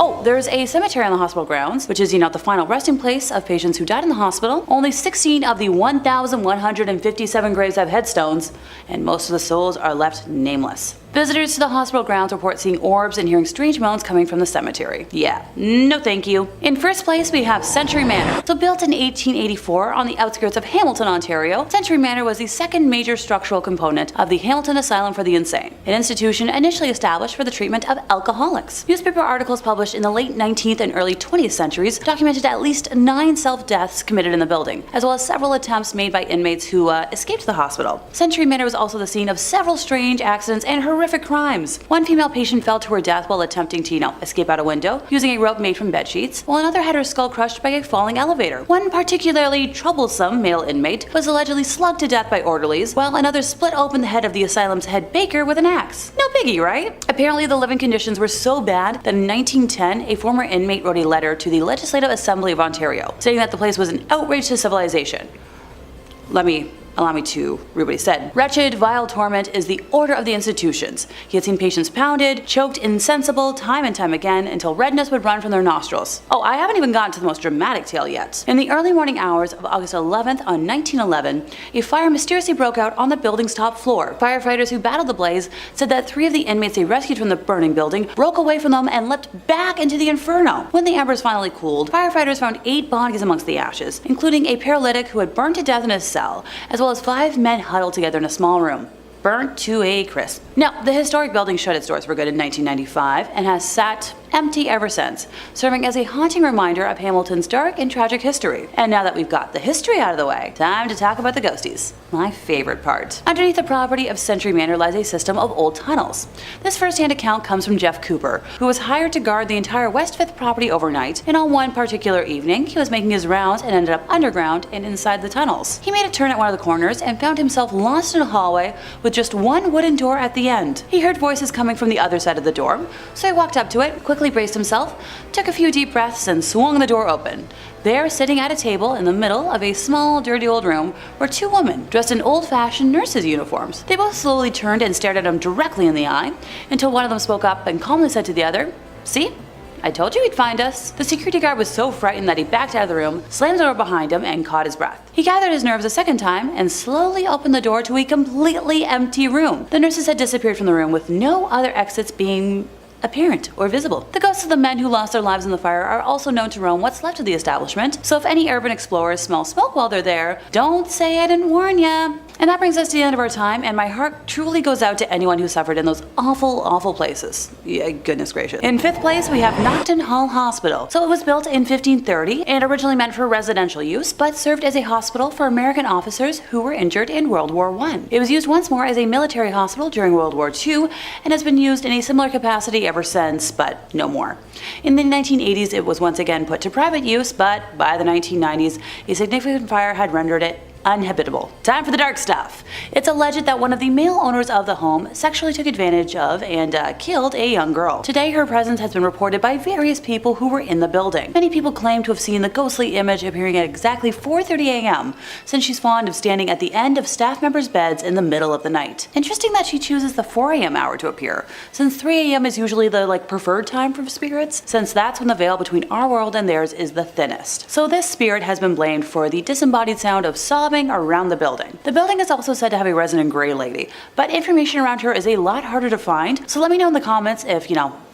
Oh, there's a cemetery on the hospital grounds, which is, the final resting place of patients who died in the hospital. Only 16 of the 1,157 graves have headstones, and most of the souls are left nameless. Visitors to the hospital grounds report seeing orbs and hearing strange moans coming from the cemetery. Yeah, no thank you. In first place, we have Century Manor. So built in 1884 on the outskirts of Hamilton, Ontario, Century Manor was the second major structural component of the Hamilton Asylum for the Insane, an institution initially established for the treatment of alcoholics. Newspaper articles published in the late 19th and early 20th centuries documented at least 9 self-deaths committed in the building, as well as several attempts made by inmates who escaped the hospital. Century Manor was also the scene of several strange accidents and horrific crimes. One female patient fell to her death while attempting to, escape out a window using a rope made from bed sheets, while another had her skull crushed by a falling elevator. One particularly troublesome male inmate was allegedly slugged to death by orderlies, while another split open the head of the asylum's head baker with an axe. No biggie, right? Apparently the living conditions were so bad that in 1910, a former inmate wrote a letter to the Legislative Assembly of Ontario, stating that the place was an outrage to civilization. Let me Allow me to read what he said. Wretched, vile torment is the order of the institutions. He had seen patients pounded, choked insensible time and time again until redness would run from their nostrils. Oh, I haven't even gotten to the most dramatic tale yet. In the early morning hours of August 11th on 1911, a fire mysteriously broke out on the building's top floor. Firefighters who battled the blaze said that 3 of the inmates they rescued from the burning building broke away from them and leapt back into the inferno. When the embers finally cooled, firefighters found 8 bodies amongst the ashes, including a paralytic who had burned to death in his cell, as well as 5 men huddled together in a small room. Burnt to a crisp. Now, the historic building shut its doors for good in 1995 and has sat empty ever since, serving as a haunting reminder of Hamilton's dark and tragic history. And now that we've got the history out of the way, time to talk about the ghosties. My favorite part. Underneath the property of Century Manor lies a system of old tunnels. This first-hand account comes from Jeff Cooper, who was hired to guard the entire West 5th property overnight, and on one particular evening, he was making his rounds and ended up underground and inside the tunnels. He made a turn at one of the corners and found himself lost in a hallway with just one wooden door at the end. He heard voices coming from the other side of the door, so he walked up to it, quickly braced himself, took a few deep breaths, and swung the door open. There, sitting at a table in the middle of a small, dirty old room, were 2 women dressed in old-fashioned nurses' uniforms. They both slowly turned and stared at him directly in the eye, until one of them spoke up and calmly said to the other, "See? I told you he'd find us." The security guard was so frightened that he backed out of the room, slammed the door behind him, and caught his breath. He gathered his nerves a second time and slowly opened the door to a completely empty room. The nurses had disappeared from the room, with no other exits being apparent or visible. The ghosts of the men who lost their lives in the fire are also known to roam what's left of the establishment, so if any urban explorers smell smoke while they're there, don't say I didn't warn ya. And that brings us to the end of our time, and my heart truly goes out to anyone who suffered in those awful, awful places. Yeah, goodness gracious. In 5th place, we have Nocton Hall Hospital. So it was built in 1530 and originally meant for residential use, but served as a hospital for American officers who were injured in World War I. It was used once more as a military hospital during World War II and has been used in a similar capacity ever since, but no more. In the 1980s, it was once again put to private use, but by the 1990s, a significant fire had rendered it uninhabitable. Time for the dark stuff. It's alleged that one of the male owners of the home sexually took advantage of and killed a young girl. Today, her presence has been reported by various people who were in the building. Many people claim to have seen the ghostly image appearing at exactly 4:30 a.m., since she's fond of standing at the end of staff members' beds in the middle of the night. Interesting that she chooses the 4 a.m. hour to appear, since 3 a.m. is usually the preferred time for spirits, since that's when the veil between our world and theirs is the thinnest. So this spirit has been blamed for the disembodied sound of sobbing around the building. The building is also said to have a resident gray lady, but information around her is a lot harder to find, so let me know in the comments if,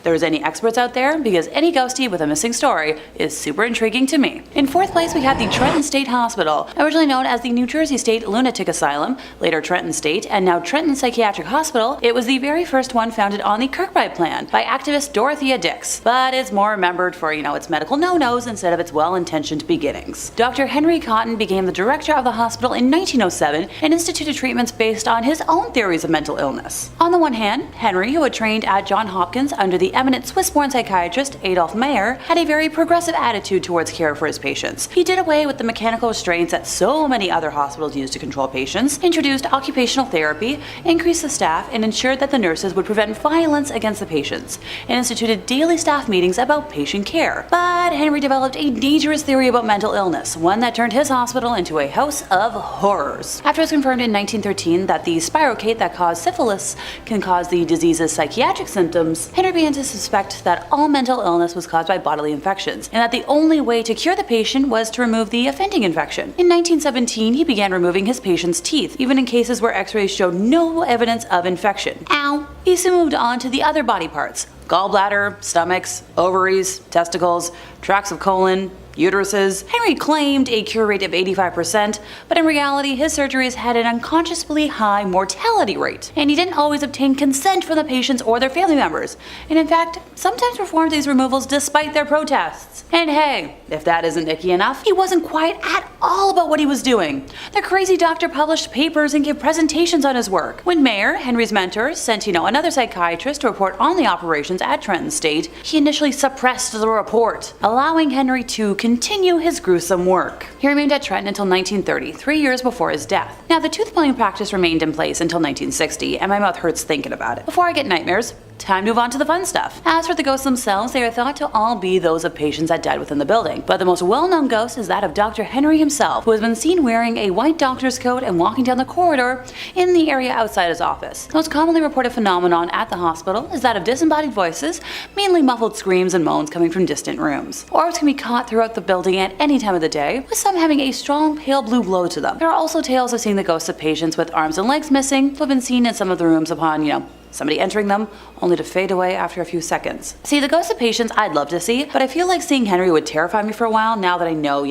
there's any experts out there, because any ghostie with a missing story is super intriguing to me. In 4th place, we have the Trenton State Hospital, originally known as the New Jersey State Lunatic Asylum, later Trenton State, and now Trenton Psychiatric Hospital. It was the very first one founded on the Kirkbride Plan by activist Dorothea Dix, but it's more remembered for, its medical no-nos instead of its well-intentioned beginnings. Dr. Henry Cotton became the director of the hospital in 1907 and instituted treatments based on his own theories of mental illness. On the one hand, Henry, who had trained at Johns Hopkins under the eminent Swiss-born psychiatrist Adolf Meyer, had a very progressive attitude towards care for his patients. He did away with the mechanical restraints that so many other hospitals use to control patients, introduced occupational therapy, increased the staff, and ensured that the nurses would prevent violence against the patients, and instituted daily staff meetings about patient care. But Henry developed a dangerous theory about mental illness, one that turned his hospital into a house of horrors. After it was confirmed in 1913 that the spirocate that caused syphilis can cause the disease's psychiatric symptoms, Henry began to suspect that all mental illness was caused by bodily infections, and that the only way to cure the patient was to remove the offending infection. In 1917, he began removing his patients' teeth, even in cases where x-rays showed no evidence of infection. Ow! He soon moved on to the other body parts: gallbladder, stomachs, ovaries, testicles, tracts of colon, uteruses. Henry claimed a cure rate of 85%, but in reality his surgeries had an unconsciously high mortality rate, and he didn't always obtain consent from the patients or their family members, and in fact sometimes performed these removals despite their protests. And hey, if that isn't icky enough, he wasn't quiet at all about what he was doing. The crazy doctor published papers and gave presentations on his work. When Mayer, Henry's mentor, sent another psychiatrist to report on the operations at Trenton State, he initially suppressed the report, allowing Henry to continue his gruesome work. He remained at Trenton until 1930, 3 years before his death. Now, the tooth pulling practice remained in place until 1960, and my mouth hurts thinking about it. Before I get nightmares, Time to move on to the fun stuff. As for the ghosts themselves, they are thought to all be those of patients that died within the building, but the most well-known ghost is that of Dr. Henry himself, who has been seen wearing a white doctor's coat and walking down the corridor in the area outside his office. The most commonly reported phenomenon at the hospital is that of disembodied voices, mainly muffled screams and moans coming from distant rooms. Orbs can be caught throughout the building at any time of the day, with some having a strong pale blue glow to them. There are also tales of seeing the ghosts of patients with arms and legs missing, who have been seen in some of the rooms upon, somebody entering them, only to fade away after a few seconds. See, the ghosts of patients I'd love to see, but I feel like seeing Henry would terrify me for a while now that I know,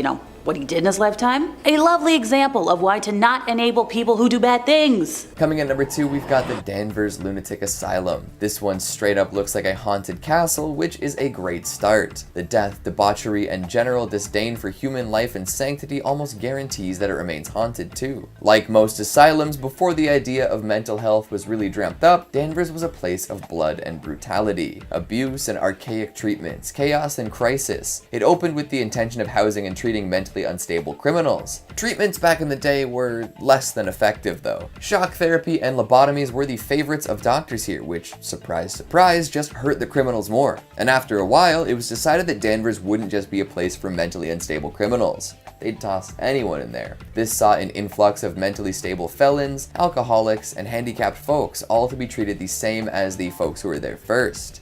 what he did in his lifetime. A lovely example of why to not enable people who do bad things. Coming in number 2, we've got the Danvers Lunatic Asylum. This one straight up looks like a haunted castle, which is a great start. The death, debauchery, and general disdain for human life and sanctity almost guarantees that it remains haunted too. Like most asylums, before the idea of mental health was really dreamt up, Danvers was a place of blood and brutality, abuse and archaic treatments, chaos and crisis. It opened with the intention of housing and treating mentally unstable criminals. Treatments back in the day were less than effective though. Shock therapy and lobotomies were the favorites of doctors here, which, surprise surprise, just hurt the criminals more. And after a while, it was decided that Danvers wouldn't just be a place for mentally unstable criminals. They'd toss anyone in there. This saw an influx of mentally stable felons, alcoholics, and handicapped folks, all to be treated the same as the folks who were there first.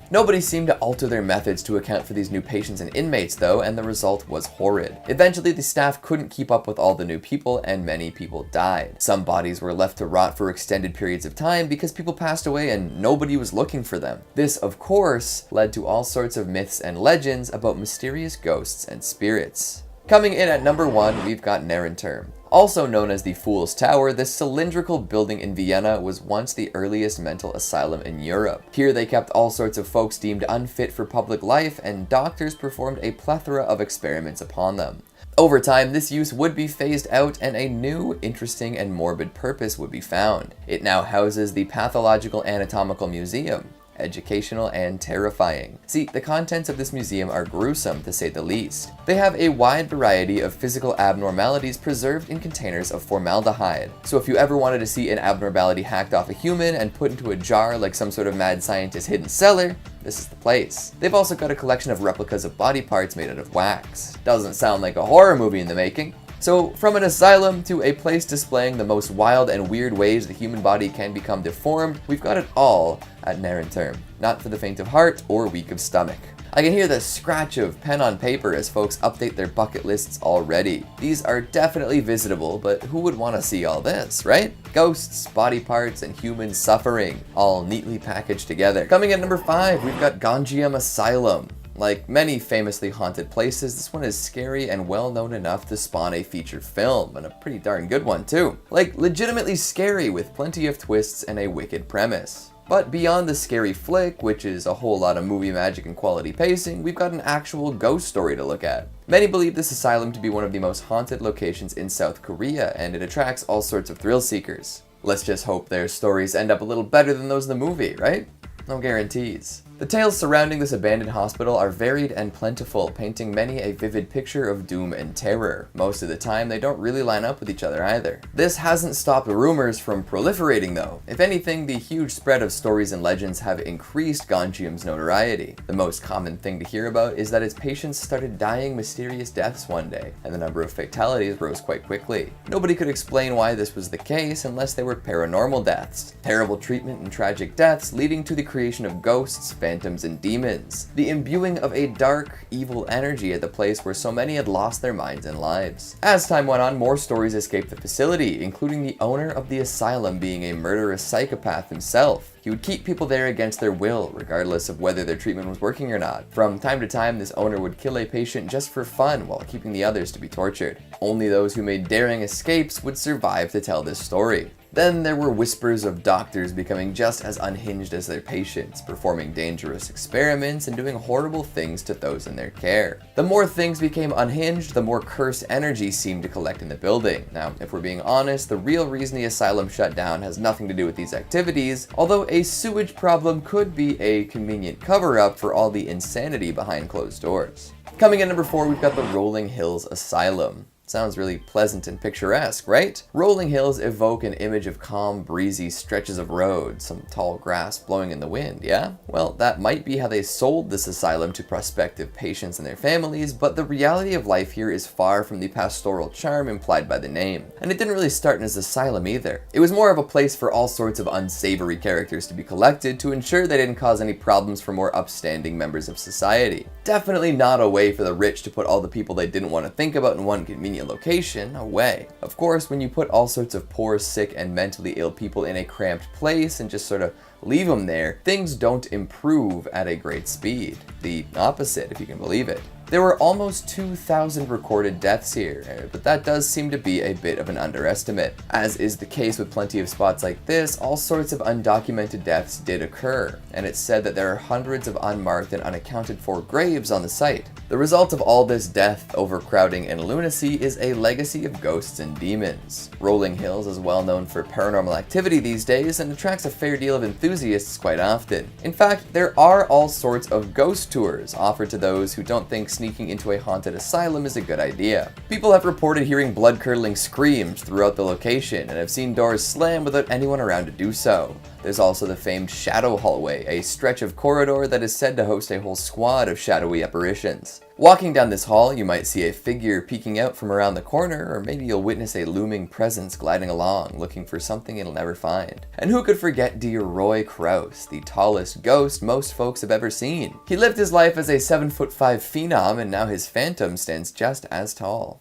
Nobody seemed to alter their methods to account for these new patients and inmates though, and the result was horrid. Eventually, the staff couldn't keep up with all the new people, and many people died. Some bodies were left to rot for extended periods of time because people passed away and nobody was looking for them. This, of course, led to all sorts of myths and legends about mysterious ghosts and spirits. Coming in at number 1, we've got Trenton. Also known as the Fool's Tower, this cylindrical building in Vienna was once the earliest mental asylum in Europe. Here they kept all sorts of folks deemed unfit for public life, and doctors performed a plethora of experiments upon them. Over time, this use would be phased out and a new, interesting, and morbid purpose would be found. It now houses the Pathological Anatomical Museum. Educational and terrifying. See, the contents of this museum are gruesome to say the least. They have a wide variety of physical abnormalities preserved in containers of formaldehyde. So if you ever wanted to see an abnormality hacked off a human and put into a jar like some sort of mad scientist's hidden cellar, this is the place. They've also got a collection of replicas of body parts made out of wax. Doesn't sound like a horror movie in the making. So, from an asylum to a place displaying the most wild and weird ways the human body can become deformed, we've got it all at Trenton. Not for the faint of heart or weak of stomach. I can hear the scratch of pen on paper as folks update their bucket lists already. These are definitely visitable, but who would want to see all this, right? Ghosts, body parts, and human suffering, all neatly packaged together. Coming at number 5, we've got Gonjiam Asylum. Like many famously haunted places, this one is scary and well known enough to spawn a feature film, and a pretty darn good one too. Like legitimately scary with plenty of twists and a wicked premise. But beyond the scary flick, which is a whole lot of movie magic and quality pacing, we've got an actual ghost story to look at. Many believe this asylum to be one of the most haunted locations in South Korea, and it attracts all sorts of thrill seekers. Let's just hope their stories end up a little better than those in the movie, right? No guarantees. The tales surrounding this abandoned hospital are varied and plentiful, painting many a vivid picture of doom and terror. Most of the time, they don't really line up with each other either. This hasn't stopped rumors from proliferating though. If anything, the huge spread of stories and legends have increased Gonjiam's notoriety. The most common thing to hear about is that its patients started dying mysterious deaths one day, and the number of fatalities rose quite quickly. Nobody could explain why this was the case unless they were paranormal deaths. Terrible treatment and tragic deaths leading to the creation of ghosts, phantoms, and demons. The imbuing of a dark, evil energy at the place where so many had lost their minds and lives. As time went on, more stories escaped the facility, including the owner of the asylum being a murderous psychopath himself. He would keep people there against their will, regardless of whether their treatment was working or not. From time to time, this owner would kill a patient just for fun while keeping the others to be tortured. Only those who made daring escapes would survive to tell this story. Then there were whispers of doctors becoming just as unhinged as their patients, performing dangerous experiments and doing horrible things to those in their care. The more things became unhinged, the more cursed energy seemed to collect in the building. Now, if we're being honest, the real reason the asylum shut down has nothing to do with these activities, although a sewage problem could be a convenient cover-up for all the insanity behind closed doors. Coming in number 4, we've got the Rolling Hills Asylum. Sounds really pleasant and picturesque, right? Rolling hills evoke an image of calm, breezy stretches of road, some tall grass blowing in the wind, yeah? Well, that might be how they sold this asylum to prospective patients and their families, but the reality of life here is far from the pastoral charm implied by the name. And it didn't really start in an asylum either. It was more of a place for all sorts of unsavory characters to be collected to ensure they didn't cause any problems for more upstanding members of society. Definitely not a way for the rich to put all the people they didn't want to think about in one convenient location away. Of course, when you put all sorts of poor, sick, and mentally ill people in a cramped place and just sort of leave them there, things don't improve at a great speed. The opposite, if you can believe it. There were almost 2,000 recorded deaths here, but that does seem to be a bit of an underestimate. As is the case with plenty of spots like this, all sorts of undocumented deaths did occur, and it's said that there are hundreds of unmarked and unaccounted for graves on the site. The result of all this death, overcrowding, and lunacy is a legacy of ghosts and demons. Rolling Hills is well known for paranormal activity these days and attracts a fair deal of enthusiasts quite often. In fact, there are all sorts of ghost tours offered to those who don't think sneaking into a haunted asylum is a good idea. People have reported hearing blood-curdling screams throughout the location and have seen doors slam without anyone around to do so. There's also the famed Shadow Hallway, a stretch of corridor that is said to host a whole squad of shadowy apparitions. Walking down this hall, you might see a figure peeking out from around the corner, or maybe you'll witness a looming presence gliding along, looking for something it'll never find. And who could forget dear Roy Krause, the tallest ghost most folks have ever seen? He lived his life as a 7'5" phenom, and now his phantom stands just as tall.